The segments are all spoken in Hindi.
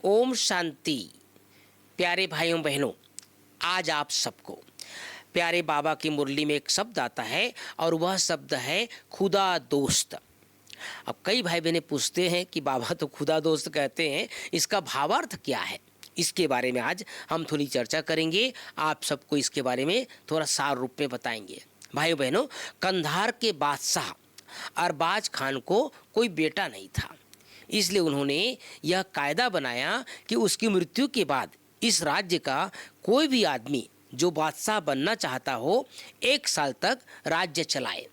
ओम शांति। प्यारे भाइयों बहनों, आज आप सबको प्यारे बाबा की मुरली में एक शब्द आता है और वह शब्द है खुदा दोस्त। अब कई भाई बहनें पूछते हैं कि बाबा तो खुदा दोस्त कहते हैं, इसका भावार्थ क्या है? इसके बारे में आज हम थोड़ी चर्चा करेंगे। आप सबको इसके बारे में थोड़ा सार रूप में बताएंगे। भाइयों बहनों, कंधार के बादशाह अरबाज खान को कोई बेटा नहीं था, इसलिए उन्होंने यह कायदा बनाया कि उसकी मृत्यु के बाद इस राज्य का कोई भी आदमी जो बादशाह बनना चाहता हो 1 साल तक राज्य चलाए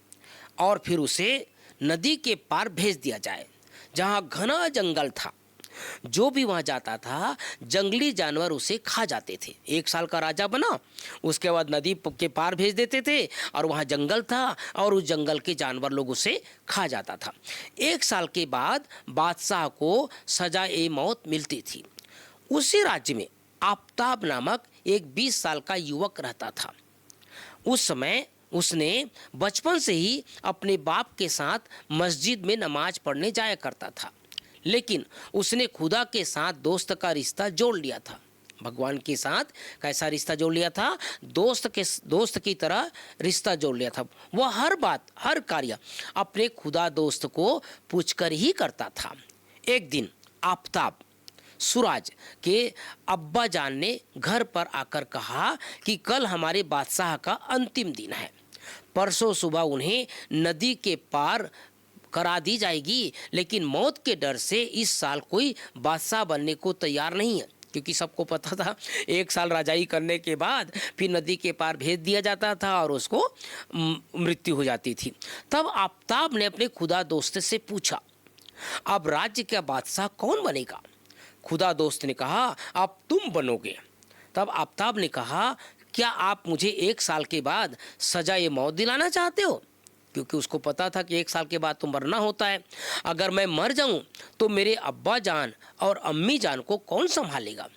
और फिर उसे नदी के पार भेज दिया जाए, जहाँ घना जंगल था। जो भी वहाँ जाता था जंगली जानवर उसे खा जाते थे। 1 साल का राजा बना, उसके बाद नदी के पार भेज देते थे और वहाँ जंगल था और उस जंगल के जानवर लोग उसे खा जाता था। 1 साल के बाद बादशाह को सजा-ए मौत मिलती थी। उसी राज्य में आफ्ताब नामक एक 20 साल का युवक रहता था। उस समय उसने बचपन से ही अपने बाप के साथ मस्जिद में नमाज पढ़ने जाया करता था, लेकिन उसने खुदा के साथ दोस्त का रिश्ता जोड़ लिया था। भगवान के साथ कैसा रिश्ता जोड़ लिया था? दोस्त की तरह रिश्ता जोड़ लिया था। वह हर बात, हर कार्य अपने खुदा दोस्त को पूछकर ही करता था। एक दिन आफ्ताब सूरज के अब्बा जान ने घर पर आकर कहा कि कल हमारे बादशाह का अंतिम दिन है, परसों सुबह उन्हें नदी के पार करा दी जाएगी, लेकिन मौत के डर से इस साल कोई बादशाह बनने को तैयार नहीं है, क्योंकि सबको पता था 1 साल राजाई करने के बाद फिर नदी के पार भेज दिया जाता था और उसको मृत्यु हो जाती थी। तब आफ्ताब ने अपने खुदा दोस्त से पूछा, अब राज्य का बादशाह कौन बनेगा? खुदा दोस्त ने कहा, अब तुम बनोगे। तब आफ्ताब ने कहा, क्या आप मुझे 1 साल के बाद सजा-ए मौत दिलाना चाहते हो? क्योंकि उसको पता था कि 1 साल के बाद तो मरना होता है। अगर मैं मर जाऊं तो मेरे अब्बा जान और अम्मी जान को कौन संभालेगा?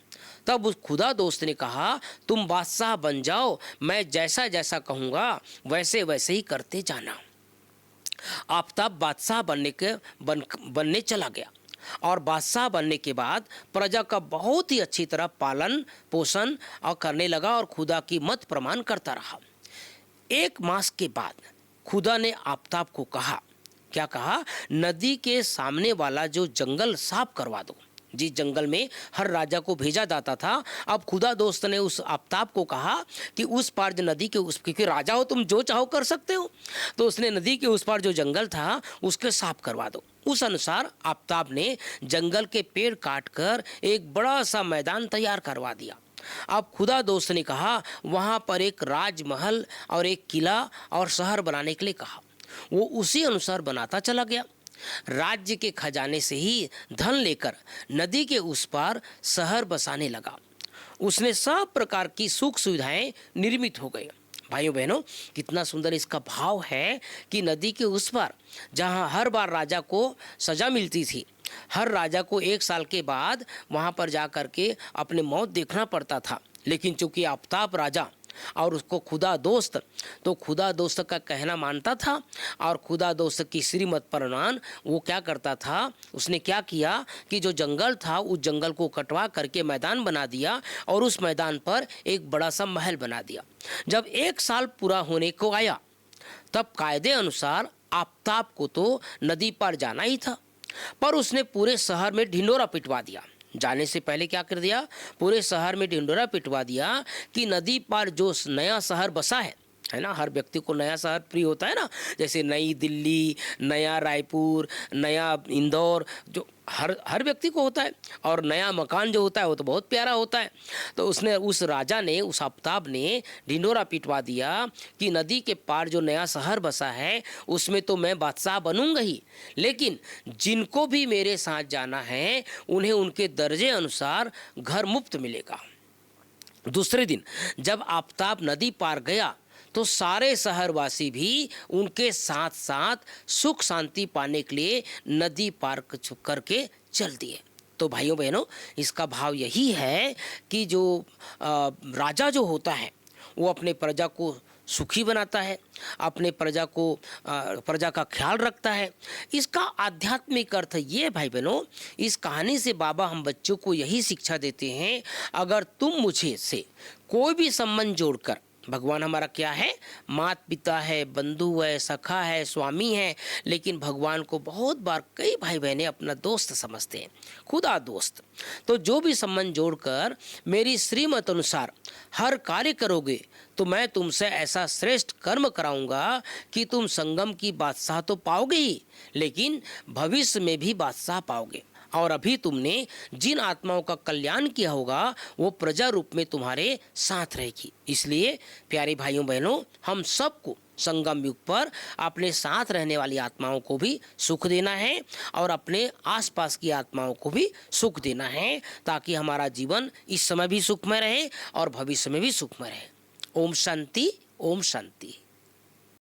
तब उस खुदा दोस्त ने कहा, तुम बादशाह बन जाओ, मैं जैसा जैसा कहूँगा वैसे वैसे ही करते जाना। आफ्ताब बादशाह बनने चला गया और बादशाह बनने के बाद प्रजा का बहुत ही अच्छी तरह पालन पोषण और करने लगा और खुदा की मत प्रमाण करता रहा। 1 मास के बाद खुदा ने आफ्ताब को कहा, क्या कहा? नदी के सामने वाला जो जंगल साफ करवा दो। जिस जंगल में हर राजा को भेजा जाता था, अब खुदा दोस्त ने उस आफ्ताब को कहा कि उस पार जो नदी के उस, क्योंकि राजा हो तुम जो चाहो कर सकते हो, तो उसने नदी के उस पार जो जंगल था उसके साफ करवा दो। उस अनुसार आफ्ताब ने जंगल के पेड़ काटकर एक बड़ा सा मैदान तैयार करवा दिया। अब खुदा दोस्त ने कहा, वहाँ पर एक राजमहल और एक किला और शहर बनाने के लिए कहा। वो उसी अनुसार बनाता चला गया। राज्य के खजाने से ही धन लेकर नदी के उस पार शहर बसाने लगा। उसने सब प्रकार की सुख सुविधाएं निर्मित हो गई। भाइयों बहनों, कितना सुंदर इसका भाव है कि नदी के उस पार जहां हर बार राजा को सजा मिलती थी, हर राजा को 1 साल के बाद वहां पर जा कर के अपने मौत देखना पड़ता था, लेकिन चूंकि आफ्ताब राजा और उसको खुदा दोस्त, तो खुदा दोस्त का कहना मानता था और खुदा दोस्त की श्रीमत प्रमाण वो क्या करता था, उसने क्या किया कि जो जंगल था उस जंगल को कटवा करके मैदान बना दिया और उस मैदान पर एक बड़ा सा महल बना दिया। जब 1 साल पूरा होने को आया, तब कायदे अनुसार आफ्ताब को तो नदी पर जाना ही था, पर उसने पूरे शहर में ढिंडोरा पिटवा दिया। जाने से पहले क्या कर दिया? पूरे शहर में ढिंडोरा पिटवा दिया कि नदी पर जो नया शहर बसा है ना, हर व्यक्ति को नया शहर प्रिय होता है ना, जैसे नई दिल्ली, नया रायपुर, नया इंदौर, जो हर व्यक्ति को होता है, और नया मकान जो होता है वो तो बहुत प्यारा होता है। तो उसने, उस राजा ने, उस आफ्ताब ने ढिंडोरा पिटवा दिया कि नदी के पार जो नया शहर बसा है उसमें तो मैं बादशाह बनूंगा ही, लेकिन जिनको भी मेरे साथ जाना है उन्हें उनके दर्जे अनुसार घर मुफ्त मिलेगा। दूसरे दिन जब आफ्ताब नदी पार गया तो सारे शहरवासी भी उनके साथ साथ सुख शांति पाने के लिए नदी पार करके चल दिए। तो भाइयों बहनों, इसका भाव यही है कि जो राजा जो होता है वो अपने प्रजा को सुखी बनाता है, अपने प्रजा का ख्याल रखता है। इसका आध्यात्मिक अर्थ ये भाई बहनों, इस कहानी से बाबा हम बच्चों को यही शिक्षा देते हैं, अगर तुम मुझे से कोई भी संबंध जोड़कर, भगवान हमारा क्या है, माता पिता है, बंधु है, सखा है, स्वामी है, लेकिन भगवान को बहुत बार कई भाई बहनें अपना दोस्त समझते हैं, खुदा दोस्त। तो जो भी संबंध जोड़कर मेरी श्रीमत अनुसार हर कार्य करोगे तो मैं तुमसे ऐसा श्रेष्ठ कर्म कराऊंगा कि तुम संगम की बादशाह तो पाओगे ही, लेकिन भविष्य में भी बादशाह पाओगे। और अभी तुमने जिन आत्माओं का कल्याण किया होगा वो प्रजा रूप में तुम्हारे साथ रहेगी। इसलिए प्यारे भाइयों बहनों, हम सबको संगम युग पर अपने साथ रहने वाली आत्माओं को भी सुख देना है और अपने आसपास की आत्माओं को भी सुख देना है, ताकि हमारा जीवन इस समय भी सुखमय रहे और भविष्य में भी सुखमय रहे। ओम शांति, ओम शांति।